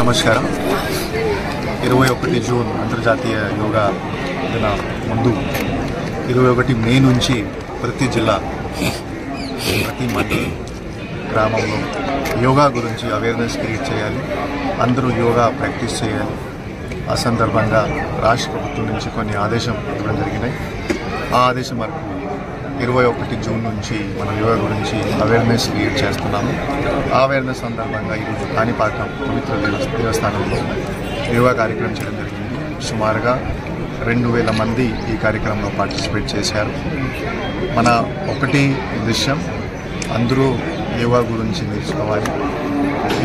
నమస్కారం. 21 జూన్ అంతర్జాతీయ యోగా దిన ముందు 21 మే నుంచి ప్రతి జిల్లా, ప్రతి మండలం, గ్రామంలో యోగా గురించి అవేర్నెస్ క్రియేట్ చేయాలి. అందరూ యోగా ప్రాక్టీస్ చేయాలి. ఆ సందర్భంగా రాష్ట్ర ప్రభుత్వం నుంచి కొన్ని ఆదేశం ఇవ్వడం జరిగినాయి. ఆ ఆదేశం వరకు 21 జూన్ నుంచి మనం యోగా గురించి అవేర్నెస్ క్రియేట్ చేస్తున్నాము. ఆ అవేర్నెస్ సందర్భంగా ఈరోజు కాణిపాకం పవిత్ర దేవస్థానంలో యోగా కార్యక్రమం చేయడం జరిగింది. సుమారుగా 2000 మంది ఈ కార్యక్రమంలో పార్టిసిపేట్ చేశారు. మన ఒకటి దృశ్యం, అందరూ యోగా గురించి నేర్చుకోవాలి.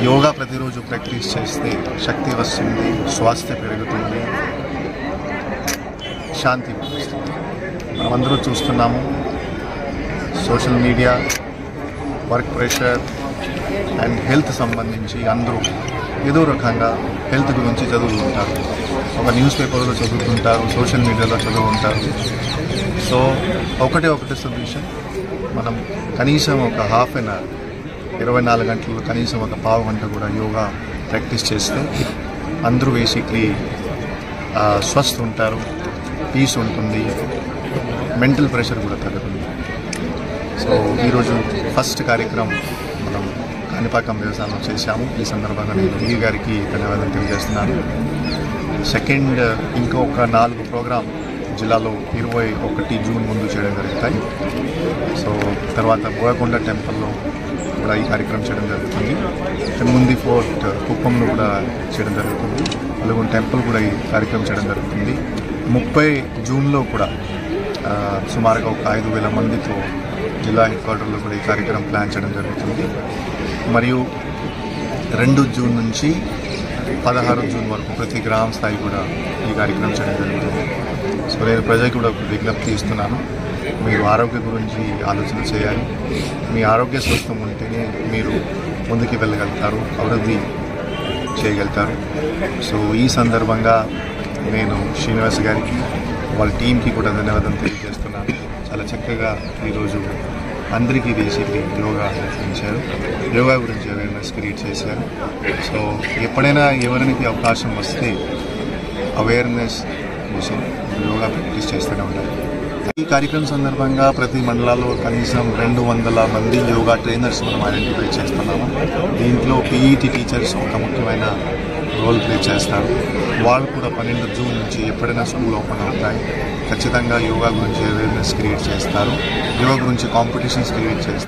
యోగా ప్రతిరోజు ప్రాక్టీస్ చేస్తే శక్తి వస్తుంది, స్వాస్థ్యం పెరుగుతుంది, శాంతి వస్తుంది. మనమందరూ చూస్తున్నాము, social media, work pressure and health సంబంధించి అందరూ ఏదో రకంగా హెల్త్ గురించి చదువుతుంటారు. ఒక న్యూస్ పేపర్లో చదువుతుంటారు, సోషల్ మీడియాలో చదువుతుంటారు. సో ఒకటే సొల్యూషన్, మనం కనీసం ఒక హాఫ్ అన్ అవర్, 24 గంటలు కనీసం ఒక పావు గంట కూడా యోగా ప్రాక్టీస్ చేస్తే అందరూ బేసిక్లీ స్వస్థ ఉంటారు, పీస్ ఉంటుంది, మెంటల్ ప్రెషర్ కూడా తగ్గుతుంది. సో ఈరోజు ఫస్ట్ కార్యక్రమం మనం కాణిపాకం దేవస్థానంలో చేశాము. ఈ సందర్భంగా నేను ఈ గారికి ధన్యవాదాలు తెలియజేస్తున్నాను. సెకండ్ ఇంకొక 4 ప్రోగ్రాం జిల్లాలో 21 జూన్ ముందు చేయడం జరుగుతాయి. సో తర్వాత బోయకొండ టెంపుల్లో కూడా ఈ కార్యక్రమం చేయడం జరుగుతుంది. ముందు ఫోర్ట్ కుప్పంలో కూడా చేయడం జరుగుతుంది. అలుగుంట టెంపుల్ కూడా ఈ కార్యక్రమం చేయడం జరుగుతుంది. 30 జూన్లో కూడా సుమారుగా ఒక 5000 మందితో జిల్లా హెడ్ క్వార్టర్లో కూడా ఈ కార్యక్రమం ప్లాన్ చేయడం జరుగుతుంది. మరియు 2 జూన్ నుంచి 16 జూన్ వరకు ప్రతి గ్రామ స్థాయి కూడా ఈ కార్యక్రమం చేయడం జరుగుతుంది. సో నేను ప్రజలకు కూడా విజ్ఞప్తి ఇస్తున్నాను, మీరు ఆరోగ్యం గురించి ఆలోచన చేయాలి. మీ ఆరోగ్య స్వస్థం ఉంటేనే మీరు ముందుకు వెళ్ళగలుగుతారు, అభివృద్ధి చేయగలుగుతారు. సో ఈ సందర్భంగా నేను శ్రీనివాస్ గారికి, వాళ్ళ టీంకి కూడా ధన్యవాదాలు తెలియజేస్తున్నాను. చాలా చక్కగా ఈరోజు అందరికీ బేసిక్లీ యోగా నేర్పించారు, యోగా గురించి అవేర్నెస్ క్రియేట్ చేశారు. సో ఎప్పుడైనా ఎవరికి అవకాశం వస్తే అవేర్నెస్ కోసం యోగా ప్రాక్టీస్ చేస్తూనే ఉండాలి. ఈ కార్యక్రమం సందర్భంగా ప్రతి మండలాల్లో కనీసం 200 మంది యోగా ట్రైనర్స్ మనం ఐడెంటిఫై చేస్తున్నాము. దీంట్లో పీఈటీ టీచర్స్ ఒక ముఖ్యమైన రోల్ ప్లే చేస్తారు. వాళ్ళు కూడా 12 జూన్ నుంచి ఎప్పుడైనా స్కూల్ ఓపెన్ అవుతాయి, ఖచ్చితంగా యోగా గురించి అవేర్నెస్ క్రియేట్ చేస్తారు. యోగా గురించి కాంపిటీషన్స్ క్రియేట్ చేస్తారు.